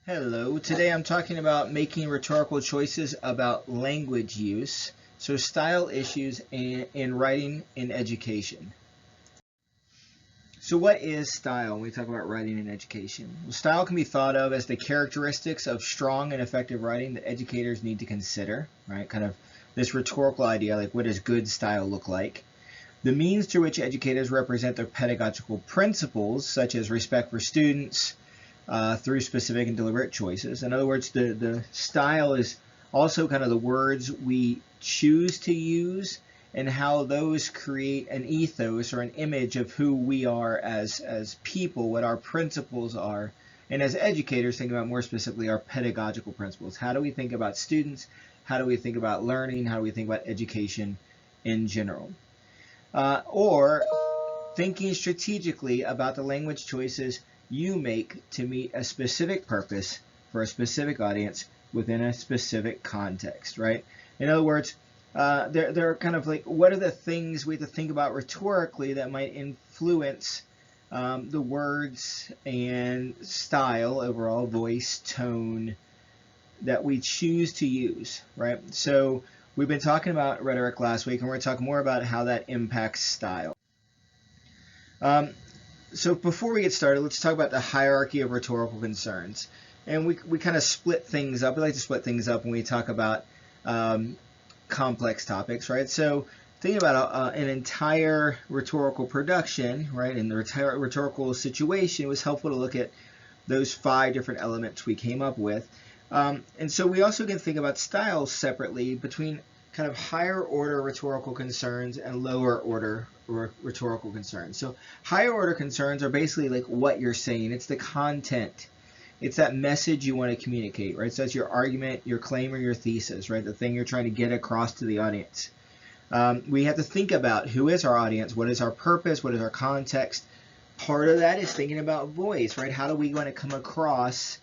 Hello, today I'm talking about making rhetorical choices about language use, so style issues in writing in education. So what is style when we talk about writing in education? Well, style can be thought of as the characteristics of strong and effective writing that educators need to consider, right? Kind of this rhetorical idea, like what does good style look like? The means through which educators represent their pedagogical principles, such as respect for students, through specific and deliberate choices. In other words, the style is also kind of the words we choose to use and how those create an ethos or an image of who we are as people, what our principles are, and as educators, think about more specifically our pedagogical principles. How do we think about students? How do we think about learning? How do we think about education in general? Or thinking strategically about the language choices you make to meet a specific purpose for a specific audience within a specific context, right? In other words, they're kind of like, what are the things we have to think about rhetorically that might influence the words and style, overall voice, tone that we choose to use, right? So we've been talking about rhetoric last week, and we're going to talk more about how that impacts style. So before we get started, let's talk about the hierarchy of rhetorical concerns. And we kind of split things up. We like to split things up when we talk about complex topics, right? So thinking about an entire rhetorical production, right, in the rhetorical situation, it was helpful to look at those 5 different elements we came up with. And so we also can think about styles separately between kind of higher order rhetorical concerns and lower order rhetorical concerns. So higher order concerns are basically like what you're saying. It's the content. It's that message you want to communicate, right? So that's your argument, your claim, or your thesis, right? The thing you're trying to get across to the audience. We have to think about who is our audience, what is our purpose, what is our context. Part of that is thinking about voice, right? How do we want to come across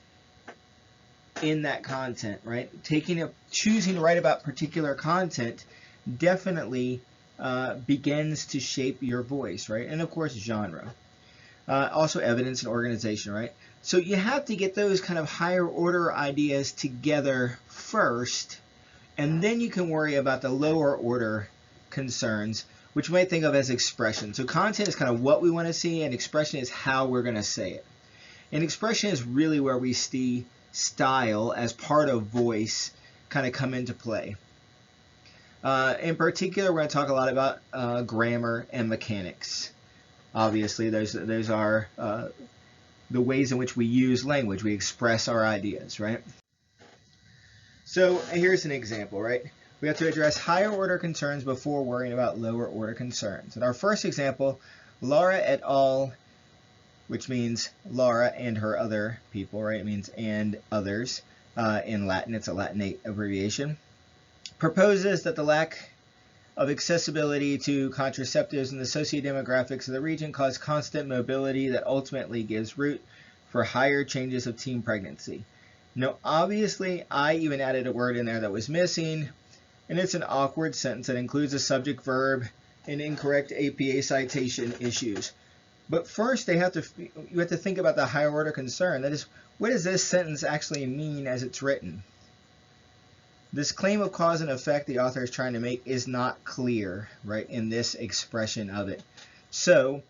in that content, right? Choosing to write about particular content definitely begins to shape your voice, right? And of course, genre. Also evidence and organization, right? So you have to get those kind of higher order ideas together first, and then you can worry about the lower order concerns, which you might think of as expression. So content is kind of what we want to see, and expression is how we're going to say it. And expression is really where we see style as part of voice kind of come into play. In particular, we're going to talk a lot about grammar and mechanics. Obviously, those are the ways in which we use language. We express our ideas, right? So here's an example, right? We have to address higher order concerns before worrying about lower order concerns. In our first example, Laura et al., which means Laura and her other people, right? It means and others in Latin. It's a Latinate abbreviation. Proposes that the lack of accessibility to contraceptives and the sociodemographics of the region cause constant mobility that ultimately gives root for higher changes of teen pregnancy. Now, obviously, I even added a word in there that was missing, and it's an awkward sentence that includes a subject, verb, and incorrect APA citation issues. But first, you have to think about the higher order concern. That is, what does this sentence actually mean as it's written? This claim of cause and effect the author is trying to make is not clear, right, in this expression of it. So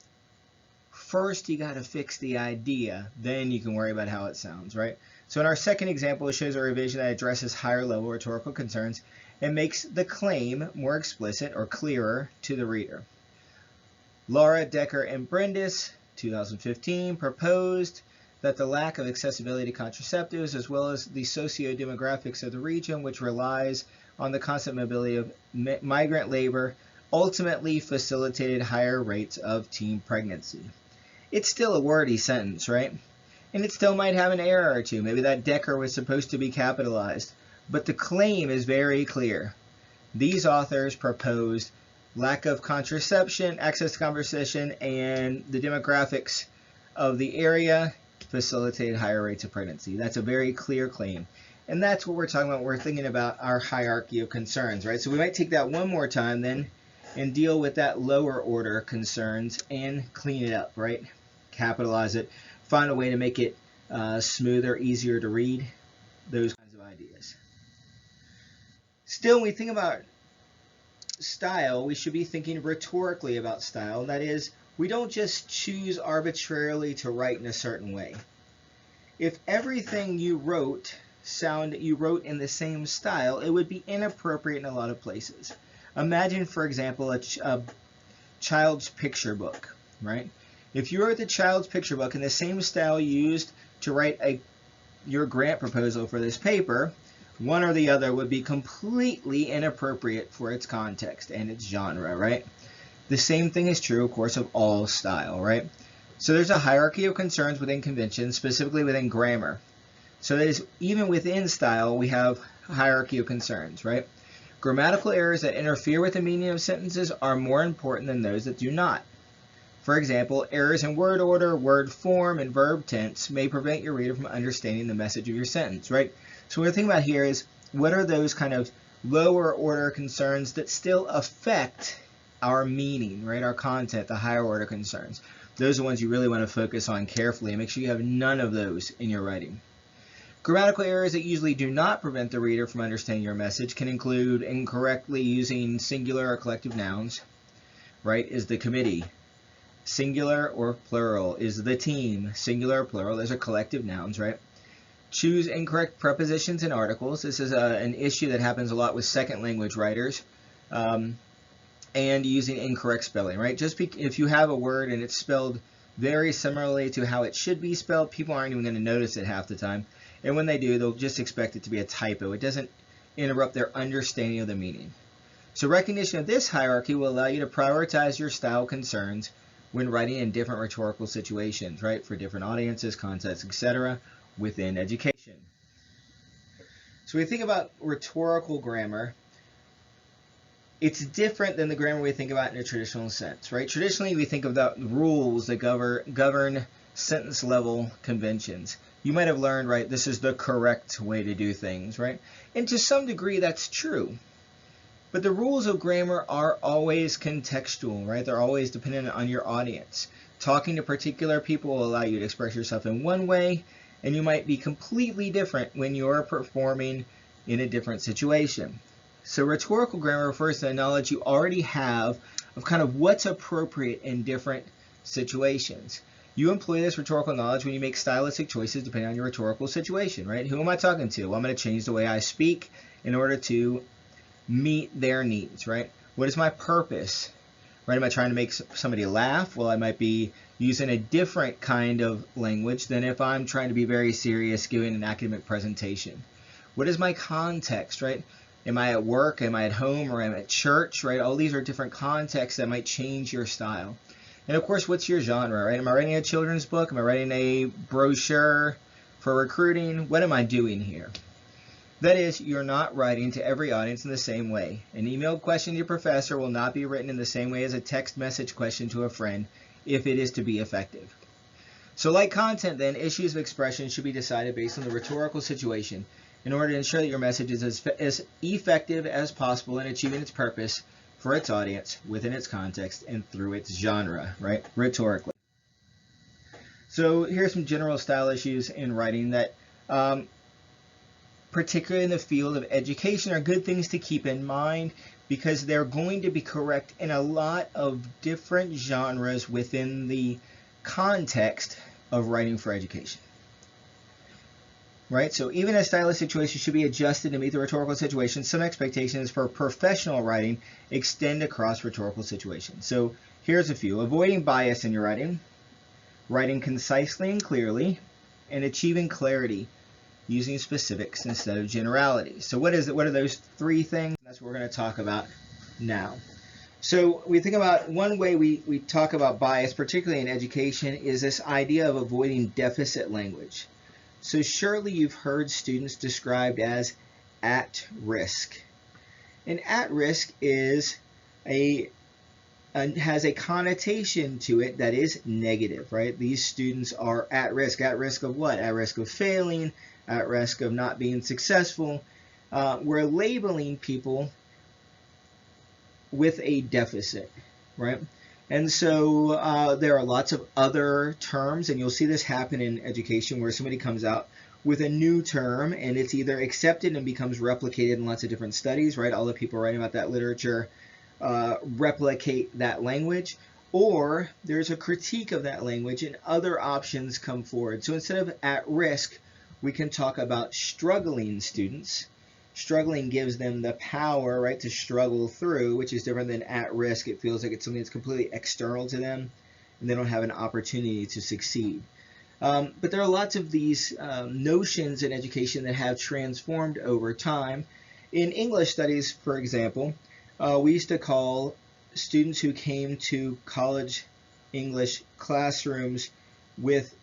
first you got to fix the idea, then you can worry about how it sounds, right? So in our second example, it shows a revision that addresses higher level rhetorical concerns and makes the claim more explicit or clearer to the reader. Laura, Decker, and Brindis, 2015, proposed that the lack of accessibility to contraceptives, as well as the socio-demographics of the region, which relies on the constant mobility of migrant labor, ultimately facilitated higher rates of teen pregnancy. It's still a wordy sentence, right? And it still might have an error or two. Maybe that Decker was supposed to be capitalized. But the claim is very clear. These authors proposed lack of contraception, access to contraception, and the demographics of the area facilitate higher rates of pregnancy. That's a very clear claim. And that's what we're talking about. We're thinking about our hierarchy of concerns, right? So we might take that one more time then and deal with that lower order concerns and clean it up, right? Capitalize it, find a way to make it smoother, easier to read, those kinds of ideas. Still, when we think about style, we should be thinking rhetorically about style. That is, we don't just choose arbitrarily to write in a certain way. If everything you wrote in the same style, it would be inappropriate in a lot of places. Imagine, for example, a child's picture book, right? If you wrote the child's picture book in the same style used to write your grant proposal for this paper, one or the other would be completely inappropriate for its context and its genre, right? The same thing is true, of course, of all style, right? So there's a hierarchy of concerns within conventions, specifically within grammar. So that is, even within style, we have a hierarchy of concerns, right? Grammatical errors that interfere with the meaning of sentences are more important than those that do not. For example, errors in word order, word form, and verb tense may prevent your reader from understanding the message of your sentence, right? So what we're thinking about here is, what are those kind of lower order concerns that still affect our meaning, right? Our content, the higher order concerns. Those are the ones you really want to focus on carefully and make sure you have none of those in your writing. Grammatical errors that usually do not prevent the reader from understanding your message can include incorrectly using singular or collective nouns, right? Is the committee singular or plural? Is the team singular or plural? Those are collective nouns, right? Choose incorrect prepositions and articles. This is an issue that happens a lot with second language writers. And using incorrect spelling, right? Just if you have a word and it's spelled very similarly to how it should be spelled, people aren't even going to notice it half the time. And when they do, they'll just expect it to be a typo. It doesn't interrupt their understanding of the meaning. So recognition of this hierarchy will allow you to prioritize your style concerns when writing in different rhetorical situations, right? For different audiences, contexts, etc. within education. So we think about rhetorical grammar. It's different than the grammar we think about in a traditional sense, right? Traditionally, we think of the rules that govern sentence level conventions. You might have learned, right, this is the correct way to do things, right? And to some degree, that's true. But the rules of grammar are always contextual, right? They're always dependent on your audience. Talking to particular people will allow you to express yourself in one way, and you might be completely different when you're performing in a different situation. So rhetorical grammar refers to the knowledge you already have of kind of what's appropriate in different situations. You employ this rhetorical knowledge when you make stylistic choices depending on your rhetorical situation, right? Who am I talking to? Well, I'm going to change the way I speak in order to meet their needs, right? What is my purpose? Right? Am I trying to make somebody laugh? Well, I might be using a different kind of language than if I'm trying to be very serious giving an academic presentation. What is my context, right? Am I at work? Am I at home? Or am I at church? Right? All these are different contexts that might change your style. And of course, what's your genre, right? Am I writing a children's book? Am I writing a brochure for recruiting? What am I doing here? That is, you're not writing to every audience in the same way. An emailed question to your professor will not be written in the same way as a text message question to a friend if it is to be effective. So like content then, issues of expression should be decided based on the rhetorical situation in order to ensure that your message is as effective as possible in achieving its purpose for its audience within its context and through its genre, right? Rhetorically. So here's some general style issues in writing that particularly in the field of education are good things to keep in mind because they're going to be correct in a lot of different genres within the context of writing for education. Right? So even a stylistic situation should be adjusted to meet the rhetorical situation. Some expectations for professional writing extend across rhetorical situations. So here's a few. Avoiding bias in your writing, writing concisely and clearly, and achieving clarity using specifics instead of generalities. So what are those three things? That's what we're going to talk about now. So we think about one way we talk about bias, particularly in education, is this idea of avoiding deficit language. So surely you've heard students described as at risk. And at risk is has a connotation to it that is negative, right? These students are at risk. At risk of what? At risk of failing, at risk of not being successful. We're labeling people with a deficit, right? And so there are lots of other terms, and you'll see this happen in education where somebody comes out with a new term and it's either accepted and becomes replicated in lots of different studies, right? All the people writing about that literature replicate that language, or there's a critique of that language and other options come forward. So instead of at risk, we can talk about struggling students. Struggling gives them the power, right, to struggle through, which is different than at risk. It feels like it's something that's completely external to them and they don't have an opportunity to succeed. But there are lots of these notions in education that have transformed over time. In English studies, for example, we used to call students who came to college English classrooms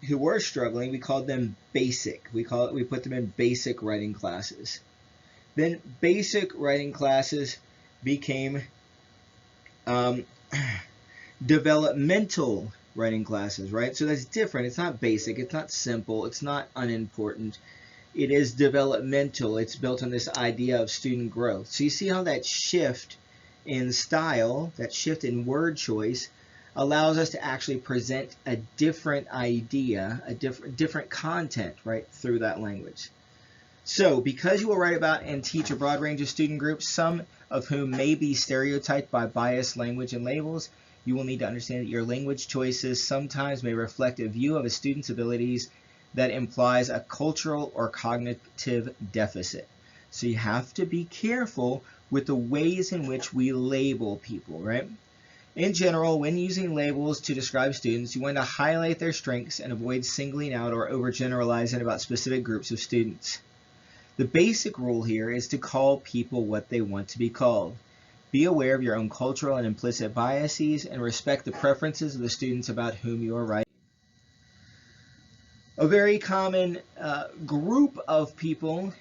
who were struggling, we called them basic. We put them in basic writing classes. Then basic writing classes became developmental writing classes, right? So that's different. It's not basic. It's not simple. It's not unimportant. It is developmental. It's built on this idea of student growth. So you see how that shift in style, that shift in word choice, allows us to actually present a different idea, a different content, right, through that language. So because you will write about and teach a broad range of student groups, some of whom may be stereotyped by biased language and labels, you will need to understand that your language choices sometimes may reflect a view of a student's abilities that implies a cultural or cognitive deficit. So you have to be careful with the ways in which we label people, right? In general, when using labels to describe students, you want to highlight their strengths and avoid singling out or overgeneralizing about specific groups of students. The basic rule here is to call people what they want to be called. Be aware of your own cultural and implicit biases and respect the preferences of the students about whom you are writing. A very common group of people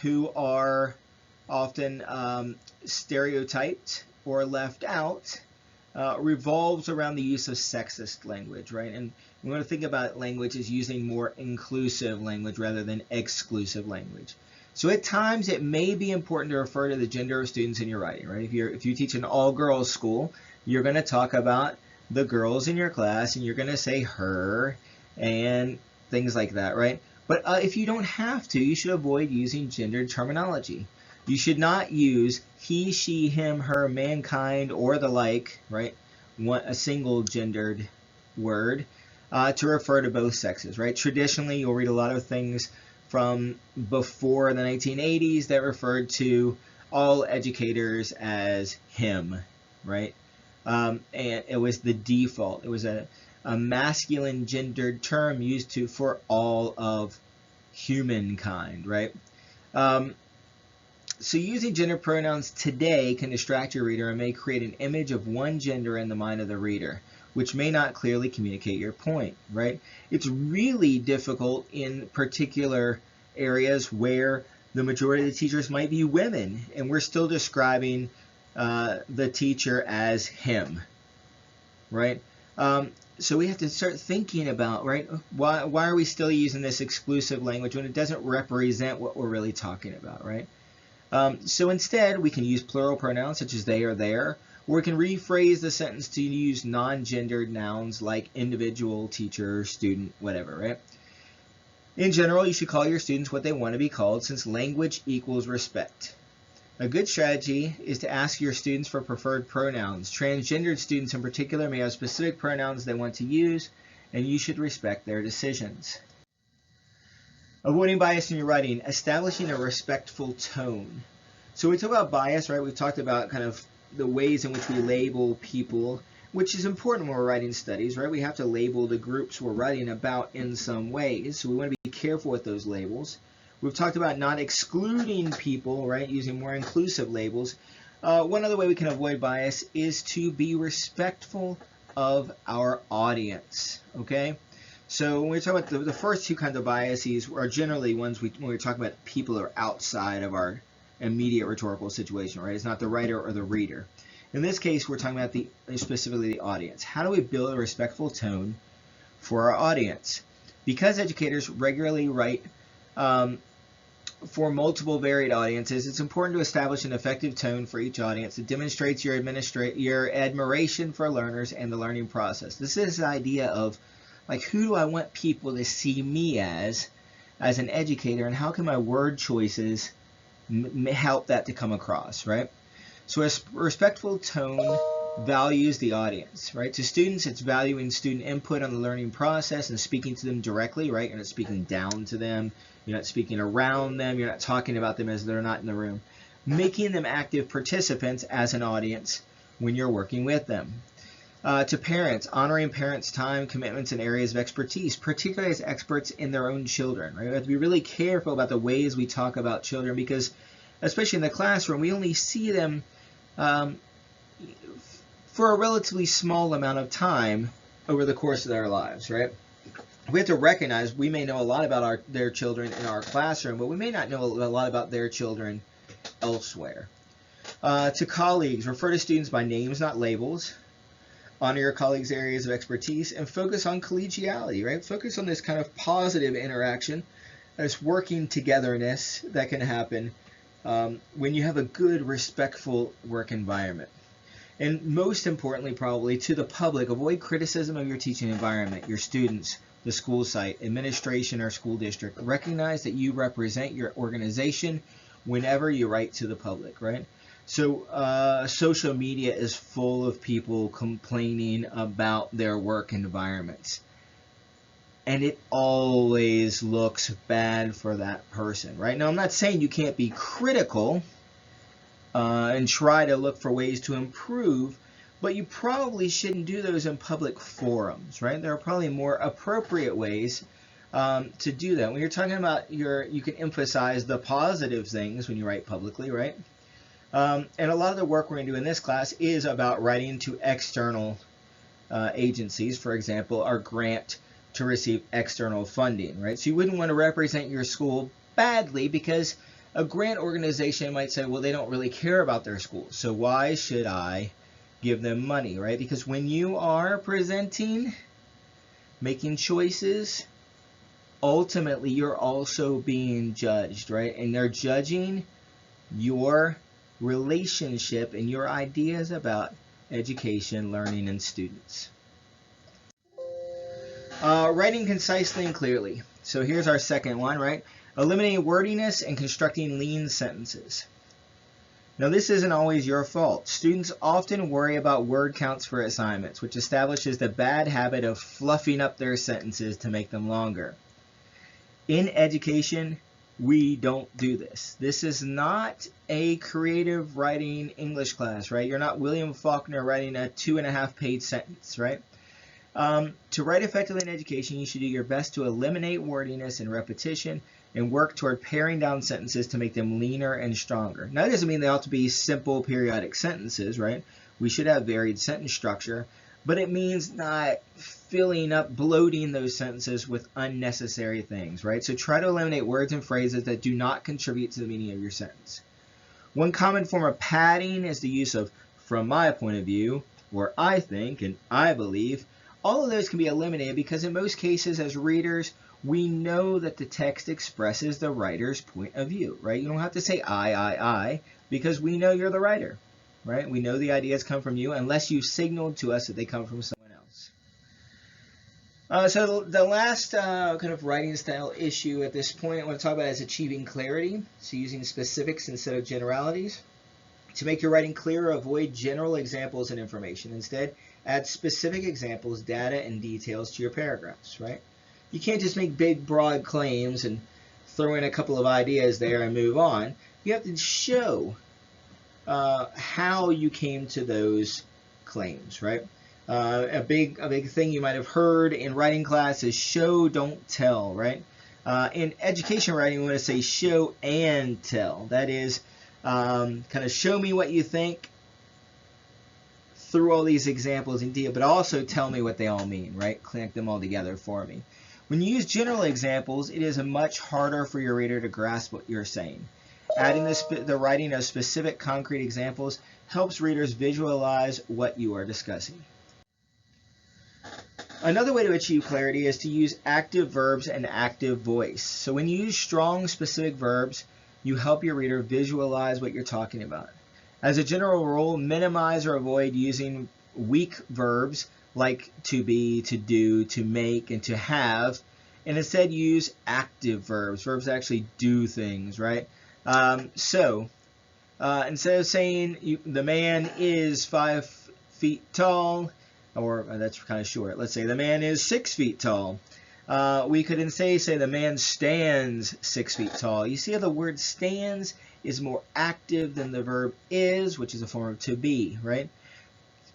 who are often stereotyped or left out revolves around the use of sexist language, right? And we want to think about language as using more inclusive language rather than exclusive language. So at times it may be important to refer to the gender of students in your writing, right? If you teach an all-girls school, you're going to talk about the girls in your class and you're going to say her and things like that, right? But if you don't have to, you should avoid using gendered terminology. You should not use he, she, him, her, mankind, or the like, right? A single gendered word to refer to both sexes, right? Traditionally, you'll read a lot of things from before the 1980s that referred to all educators as him, right? And it was the default. It was a masculine gendered term used for all of humankind, right? So using gender pronouns today can distract your reader and may create an image of one gender in the mind of the reader, which may not clearly communicate your point, right? It's really difficult in particular areas where the majority of the teachers might be women, and we're still describing the teacher as him, right? So we have to start thinking about, right, why are we still using this exclusive language when it doesn't represent what we're really talking about, right? So instead, we can use plural pronouns such as they or their, or we can rephrase the sentence to use non-gendered nouns like individual, teacher, student, whatever, right? In general, you should call your students what they want to be called, since language equals respect. A good strategy is to ask your students for preferred pronouns. Transgendered students in particular may have specific pronouns they want to use, and you should respect their decisions. Avoiding bias in your writing, establishing a respectful tone. So we talk about bias, right? We've talked about kind of the ways in which we label people, which is important when we're writing studies, right? We have to label the groups we're writing about in some ways, so we want to be careful with those labels. We've talked about not excluding people, right? Using more inclusive labels. One other way we can avoid bias is to be respectful of our audience, okay? So when we talk about the first two kinds of biases are generally ones when we talk about people who are outside of our immediate rhetorical situation, right? It's not the writer or the reader. In this case, we're talking about specifically the audience. How do we build a respectful tone for our audience? Because educators regularly write for multiple varied audiences, it's important to establish an effective tone for each audience that demonstrates your admiration for learners and the learning process. This is the idea of, like, who do I want people to see me as an educator, and how can my word choices help that to come across, right? So a respectful tone values the audience, right? To students, it's valuing student input on the learning process and speaking to them directly, right? You're not speaking down to them. You're not speaking around them. You're not talking about them as they're not in the room. Making them active participants as an audience when you're working with them. To parents, honoring parents' time, commitments, and areas of expertise, particularly as experts in their own children, right? We have to be really careful about the ways we talk about children, because especially in the classroom, we only see them for a relatively small amount of time over the course of their lives, right? We have to recognize we may know a lot about their children in our classroom, but we may not know a lot about their children elsewhere. To colleagues, refer to students by names, not labels. Honor your colleagues' areas of expertise, and focus on collegiality, right? Focus on this kind of positive interaction, this working togetherness that can happen when you have a good, respectful work environment. And most importantly, probably, to the public, avoid criticism of your teaching environment, your students, the school site, administration, or school district. Recognize that you represent your organization whenever you write to the public, right? So social media is full of people complaining about their work environments. And it always looks bad for that person, right? Now, I'm not saying you can't be critical and try to look for ways to improve, but you probably shouldn't do those in public forums, right? There are probably more appropriate ways to do that. When you're talking about you can emphasize the positive things when you write publicly, right? And a lot of the work we're going to do in this class is about writing to external agencies, for example, our grant to receive external funding, right? So you wouldn't want to represent your school badly, because a grant organization might say, well, they don't really care about their school, so why should I give them money, right? Because when you are presenting, making choices, ultimately you're also being judged, right? And they're judging your relationship and your ideas about education, learning, and students. Writing concisely and clearly. So here's our second one, right? Eliminating wordiness and constructing lean sentences. Now, this isn't always your fault. Students often worry about word counts for assignments, which establishes the bad habit of fluffing up their sentences to make them longer. In education, we don't do this. This is not a creative writing English class, right? You're not William Faulkner writing a 2.5-page sentence, right? To write effectively in education, you should do your best to eliminate wordiness and repetition, and work toward paring down sentences to make them leaner and stronger. Now, that doesn't mean they ought to be simple periodic sentences, right? We should have varied sentence structure, but it means not filling up, bloating those sentences with unnecessary things, right? So try to eliminate words and phrases that do not contribute to the meaning of your sentence. One common form of padding is the use of "from my point of view," or "I think," and "I believe." All of those can be eliminated because in most cases as readers, we know that the text expresses the writer's point of view, right? You don't have to say I, because we know you're the writer, right? We know the ideas come from you unless you signaled to us that they come from someone else. So the last kind of writing style issue at this point I want to talk about is achieving clarity. So using specifics instead of generalities. To make your writing clearer, avoid general examples and information. Instead, add specific examples, data, and details to your paragraphs, right? You can't just make big, broad claims and throw in a couple of ideas there and move on. You have to show how you came to those claims, right? A big thing you might have heard in writing class is show, don't tell, right? In education writing, we want to say show and tell. That is, kind of show me what you think through all these examples in detail, but also tell me what they all mean, right? Connect them all together for me. When you use general examples, it is much harder for your reader to grasp what you're saying. Adding the writing of specific concrete examples helps readers visualize what you are discussing. Another way to achieve clarity is to use active verbs and active voice. So when you use strong, specific verbs, you help your reader visualize what you're talking about. As a general rule, minimize or avoid using weak verbs like to be, to do, to make, and to have, and instead use active verbs, verbs that actually do things, right? Instead of saying the man is 5 feet tall, or that's kind of short, let's say the man is 6 feet tall. We could instead say the man stands 6 feet tall. You see how the word stands is more active than the verb is, which is a form of to be, right?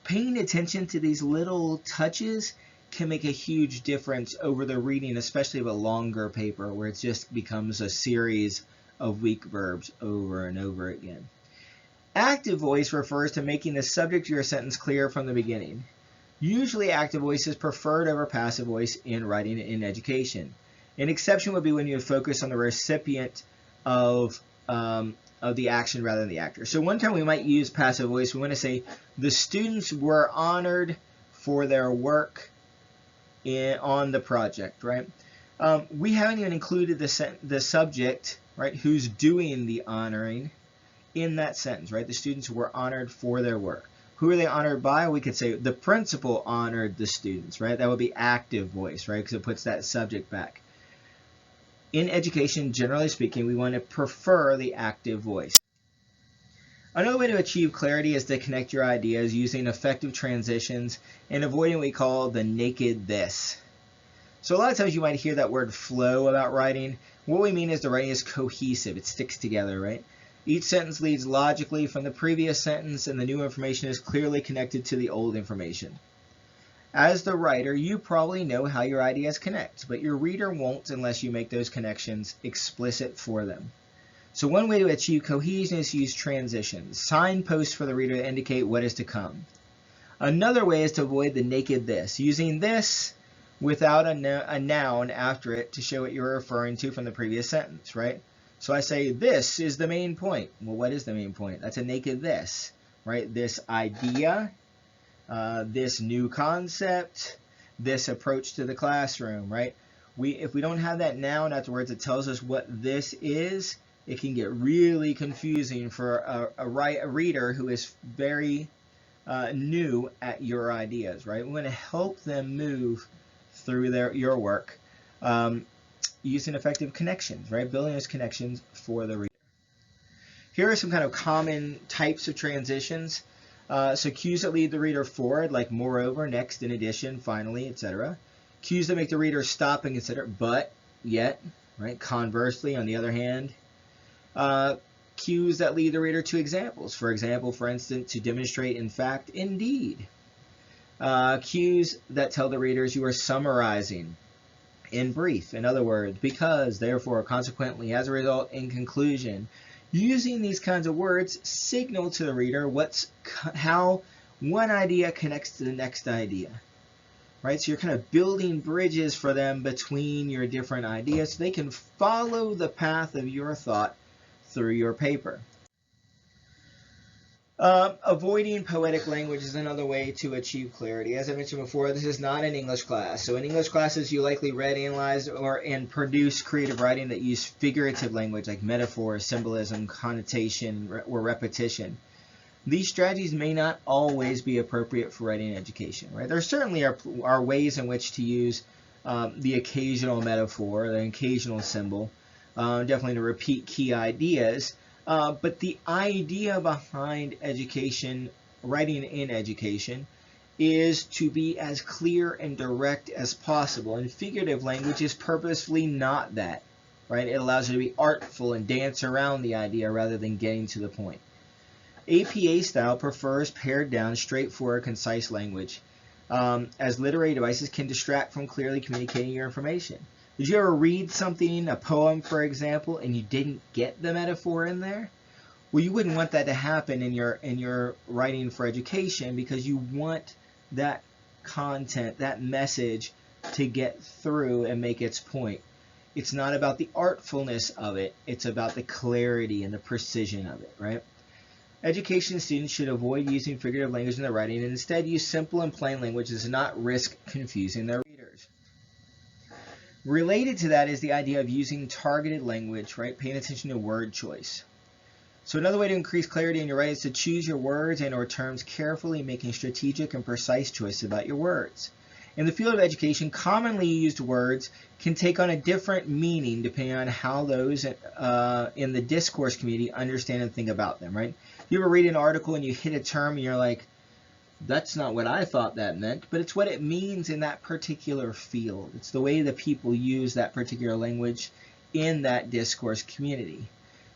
Paying attention to these little touches can make a huge difference over the reading, especially of a longer paper where it just becomes a series of weak verbs over and over again. Active voice refers to making the subject of your sentence clear from the beginning. Usually active voice is preferred over passive voice in writing in education. An exception would be when you focus on the recipient of the action rather than the actor. So one time we might use passive voice. We want to say the students were honored for their work on the project, right? We haven't even included the subject, right, who's doing the honoring in that sentence, right? The students were honored for their work. Who are they honored by? We could say the principal honored the students, right? That would be active voice, right? Because it puts that subject back. In education, generally speaking, we want to prefer the active voice. Another way to achieve clarity is to connect your ideas using effective transitions and avoiding what we call the naked this. So a lot of times you might hear that word flow about writing. What we mean is the writing is cohesive. It sticks together, right? Each sentence leads logically from the previous sentence, and the new information is clearly connected to the old information. As the writer, you probably know how your ideas connect, but your reader won't unless you make those connections explicit for them. So one way to achieve cohesion is to use transitions, signposts for the reader to indicate what is to come. Another way is to avoid the naked this, using this without a noun after it to show what you're referring to from the previous sentence, right? So I say, this is the main point. Well, what is the main point? That's a naked this, right? This idea, this new concept, this approach to the classroom, right? If we don't have that noun afterwards that tells us what this is, it can get really confusing for a reader who is very new at your ideas, right? We want to help them move through your work. Using effective connections, right? Building those connections for the reader. Here are some kind of common types of transitions. So cues that lead the reader forward, like moreover, next, in addition, finally, etc. Cues that make the reader stop and consider, but, yet, right? Conversely, on the other hand. Cues that lead the reader to examples. For example, for instance, to demonstrate, in fact, indeed. Cues that tell the readers you are summarizing. In brief, in other words, because, therefore, consequently, as a result, in conclusion. Using these kinds of words signal to the reader how one idea connects to the next idea, right? So you're kind of building bridges for them between your different ideas so they can follow the path of your thought through your paper. Avoiding poetic language is another way to achieve clarity. As I mentioned before, this is not an English class. So in English classes, you likely read, analyze, and produce creative writing that use figurative language like metaphor, symbolism, connotation, or repetition. These strategies may not always be appropriate for writing in education, right? There certainly are ways in which to use the occasional metaphor, the occasional symbol, definitely to repeat key ideas. But the idea behind education, writing in education, is to be as clear and direct as possible. And figurative language is purposefully not that, right? It allows you to be artful and dance around the idea rather than getting to the point. APA style prefers pared down, straightforward, concise language, as literary devices can distract from clearly communicating your information. Did you ever read something, a poem, for example, and you didn't get the metaphor in there? Well, you wouldn't want that to happen in your writing for education, because you want that content, that message, to get through and make its point. It's not about the artfulness of it. It's about the clarity and the precision of it, right? Education students should avoid using figurative language in their writing and instead use simple and plain language to not risk confusing their readers. Related to that is the idea of using targeted language, right? Paying attention to word choice. So another way to increase clarity in your writing is to choose your words and or terms carefully, making strategic and precise choices about your words. In the field of education, commonly used words can take on a different meaning depending on how those in the discourse community understand and think about them, right? You ever read an article and you hit a term and you're like, that's not what I thought that meant, but it's what it means in that particular field. It's the way the people use that particular language in that discourse community.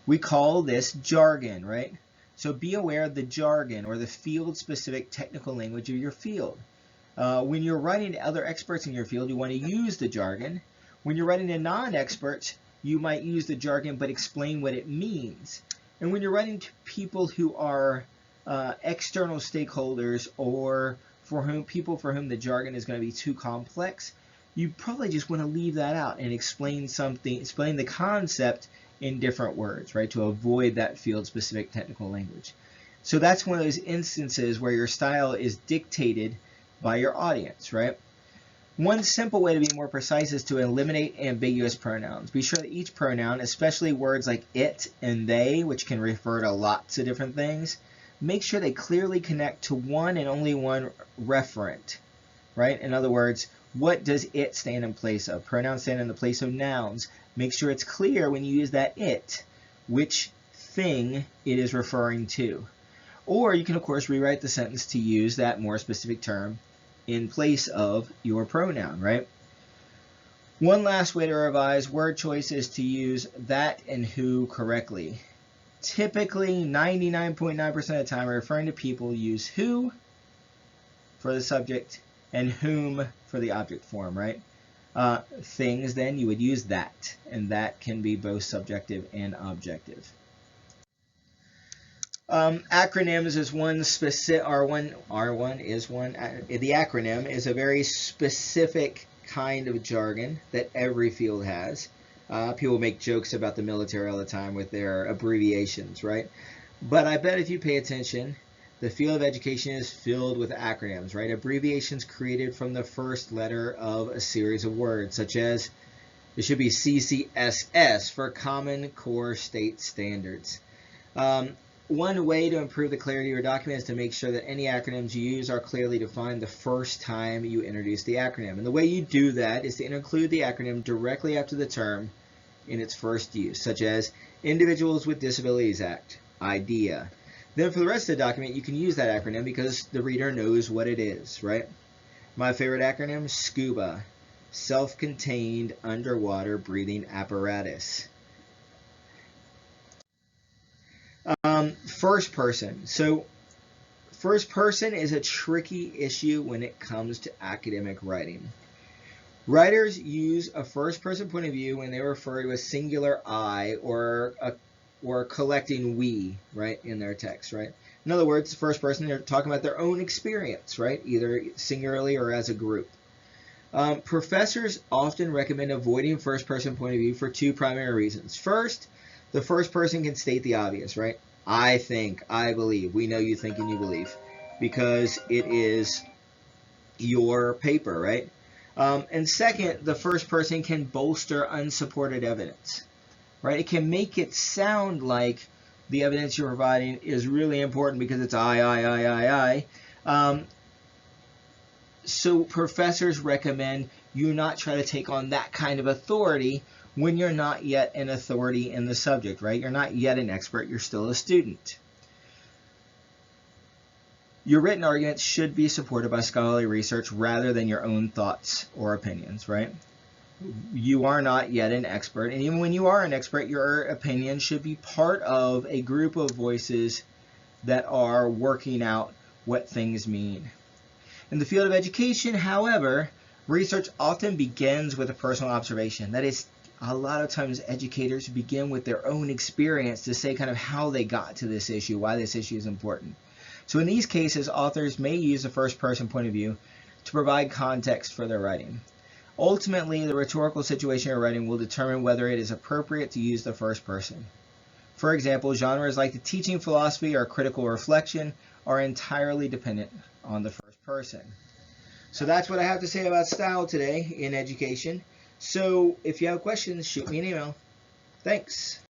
We call this jargon, right? So be aware of the jargon or the field-specific technical language of your field. When you're writing to other experts in your field, you want to use the jargon. When you're writing to non-experts, you might use the jargon but explain what it means. And when you're writing to people who are external stakeholders or people for whom the jargon is going to be too complex, you probably just want to leave that out and explain the concept in different words, right, to avoid that field-specific technical language. So that's one of those instances where your style is dictated by your audience, right? One simple way to be more precise is to eliminate ambiguous pronouns. Be sure that each pronoun, especially words like it and they, which can refer to lots of different things, make sure they clearly connect to one and only one referent, right? In other words, what does it stand in place of? Pronouns stand in the place of nouns. Make sure it's clear when you use that it, which thing it is referring to. Or you can, of course, rewrite the sentence to use that more specific term in place of your pronoun, right? One last way to revise word choice is to use that and who correctly. Typically, 99.9% of the time, referring to people, use who for the subject and whom for the object form, right? Things, then, you would use that, and that can be both subjective and objective. Acronyms is one specific, R1 is one. The acronym is a very specific kind of jargon that every field has. People make jokes about the military all the time with their abbreviations, right? But I bet if you pay attention, the field of education is filled with acronyms, right? Abbreviations created from the first letter of a series of words, such as, it should be CCSS for Common Core State Standards. One way to improve the clarity of your document is to make sure that any acronyms you use are clearly defined the first time you introduce the acronym. And the way you do that is to include the acronym directly after the term in its first use, such as Individuals with Disabilities Act, IDEA. Then for the rest of the document, you can use that acronym because the reader knows what it is, right? My favorite acronym, SCUBA, Self-Contained Underwater Breathing Apparatus. First person. So first person is a tricky issue when it comes to academic writing. Writers use a first person point of view when they refer to a singular I or collecting we, right, in their text, right? In other words, the first person, they're talking about their own experience, right, either singularly or as a group. Professors often recommend avoiding first person point of view for two primary reasons. First, the first person can state the obvious, right? I think, I believe. We know you think and you believe because it is your paper, right? And second, the first person can bolster unsupported evidence, right? It can make it sound like the evidence you're providing is really important because it's I. So professors recommend you not try to take on that kind of authority when you're not yet an authority in the subject, right? You're not yet an expert, you're still a student. Your written arguments should be supported by scholarly research rather than your own thoughts or opinions, right? You are not yet an expert, and even when you are an expert, your opinion should be part of a group of voices that are working out what things mean. In the field of education, however, research often begins with a personal observation. That is, a lot of times educators begin with their own experience to say kind of how they got to this issue, why this issue is important. So in these cases, authors may use a first-person point of view to provide context for their writing. Ultimately, the rhetorical situation you're writing will determine whether it is appropriate to use the first person. For example, genres like the teaching philosophy or critical reflection are entirely dependent on the first person. So that's what I have to say about style today in education. So if you have questions, shoot me an email. Thanks.